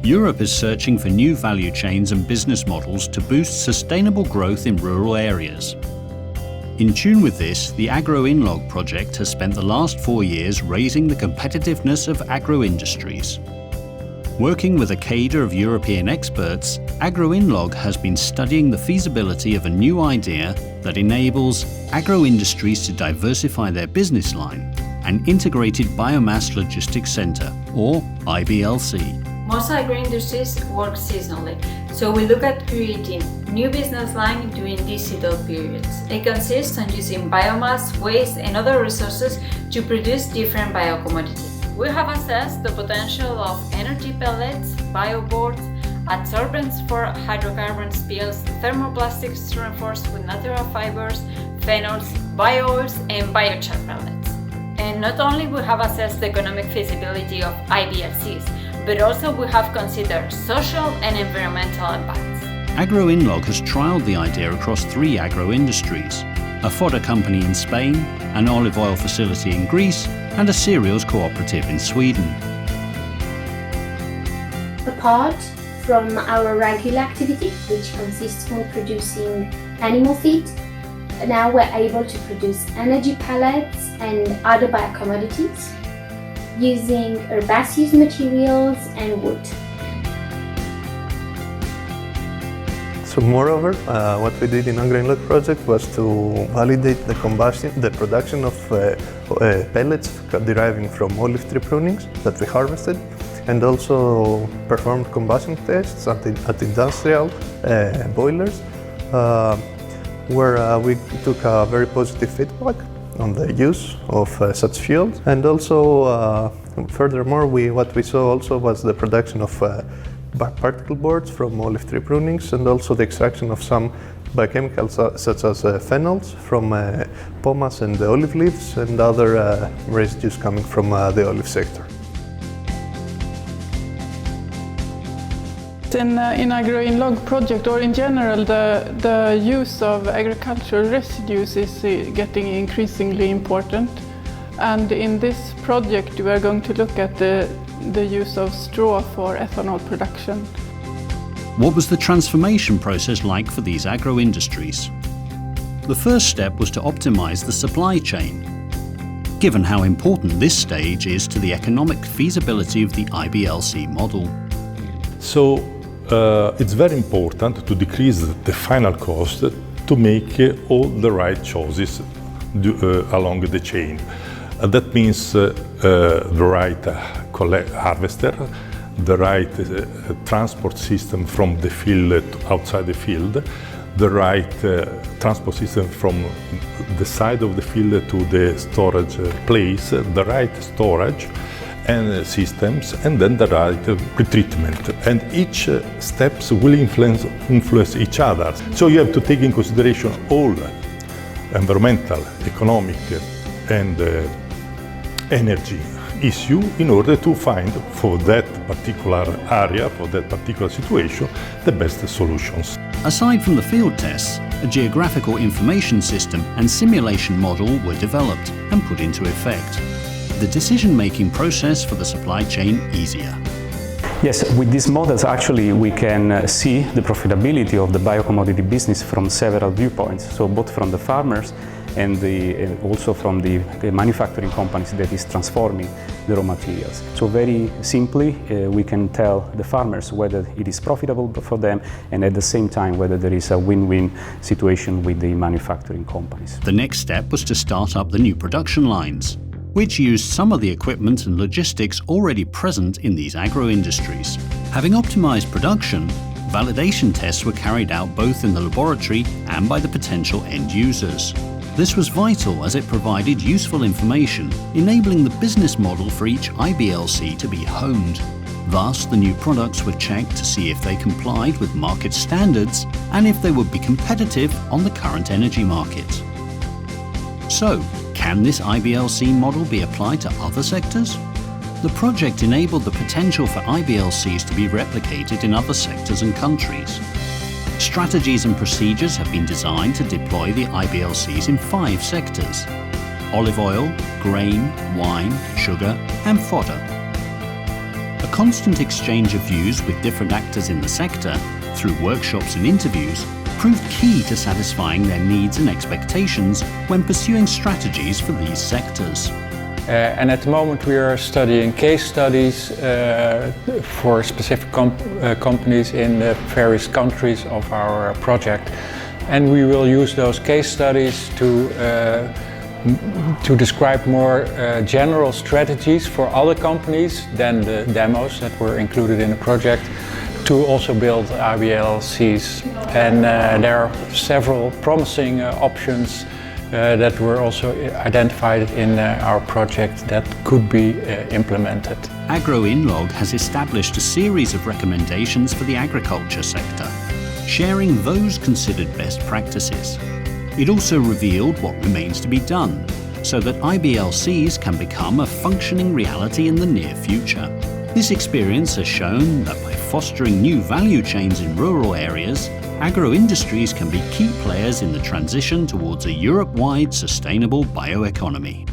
Europe is searching for new value chains and business models to boost sustainable growth in rural areas. In tune with this, the AGROinLOG project has spent the last 4 years raising the competitiveness of agro-industries. Working with a cadre of European experts, AGROinLOG has been studying the feasibility of a new idea that enables agro-industries to diversify their business line, an integrated biomass logistics centre, or IBLC. Most agro-industries work seasonally, so we look at creating new business lines during these seasonal periods. It consists on using biomass, waste and other resources to produce different biocommodities. We have assessed the potential of energy pellets, bioboards, adsorbents for hydrocarbon spills, thermoplastics reinforced with natural fibers, phenols, bio-oils and biochar pellets. And not only we have assessed the economic feasibility of IBLCs, but also we have considered social and environmental impacts. AGROinLOG has trialled the idea across 3 agro-industries: a fodder company in Spain, an olive oil facility in Greece, and a cereals cooperative in Sweden. Apart from our regular activity, which consists of producing animal feed, now we're able to produce energy pellets and other biocommodities using herbaceous materials and wood. So moreover, what we did in AGROinLOG project was to validate the production of pellets deriving from olive tree prunings that we harvested, and also performed combustion tests at industrial boilers, where we took a very positive feedback on the use of such fuels. And also, furthermore, what we saw also was the production of particle boards from olive tree prunings, and also the extraction of some biochemicals such as phenols from pomace and the olive leaves, and other residues coming from the olive sector. In AGROinLOG project, or in general, the use of agricultural residues is getting increasingly important. And in this project we are going to look at the use of straw for ethanol production. What was the transformation process like for these agro-industries? The first step was to optimize the supply chain, given how important this stage is to the economic feasibility of the IBLC model. So it's very important to decrease the final cost to make all the right choices along the chain. That means the right harvester, the right transport system from the field to outside the field, the right transport system from the side of the field to the storage place, the right storage and systems, and then the right pretreatment. And each steps will influence each other. So you have to take in consideration all environmental, economic and energy issue in order to find for that particular area, for that particular situation, the best solutions. Aside from the field tests, a geographical information system and simulation model were developed and put into effect. The decision-making process for the supply chain easier. Yes, with these models actually we can see the profitability of the biocommodity business from several viewpoints, so both from the farmers and also from the manufacturing companies that is transforming the raw materials. So very simply we can tell the farmers whether it is profitable for them, and at the same time whether there is a win-win situation with the manufacturing companies. The next step was to start up the new production lines, which used some of the equipment and logistics already present in these agro-industries. Having optimized production, validation tests were carried out both in the laboratory and by the potential end users. This was vital as it provided useful information, enabling the business model for each IBLC to be honed. Thus, the new products were checked to see if they complied with market standards and if they would be competitive on the current energy market. So, can this IBLC model be applied to other sectors? The project enabled the potential for IBLCs to be replicated in other sectors and countries. Strategies and procedures have been designed to deploy the IBLCs in 5 sectors: olive oil, grain, wine, sugar and fodder. A constant exchange of views with different actors in the sector, through workshops and interviews, proved key to satisfying their needs and expectations when pursuing strategies for these sectors. And at the moment we are studying case studies for specific companies in the various countries of our project. And we will use those case studies to describe more general strategies for other companies than the demos that were included in the project, to also build IBLCs. And there are several promising options that were also identified in our project that could be implemented. AGROinLOG has established a series of recommendations for the agriculture sector, sharing those considered best practices. It also revealed what remains to be done, so that IBLCs can become a functioning reality in the near future. This experience has shown that by fostering new value chains in rural areas, agro-industries can be key players in the transition towards a Europe-wide sustainable bioeconomy.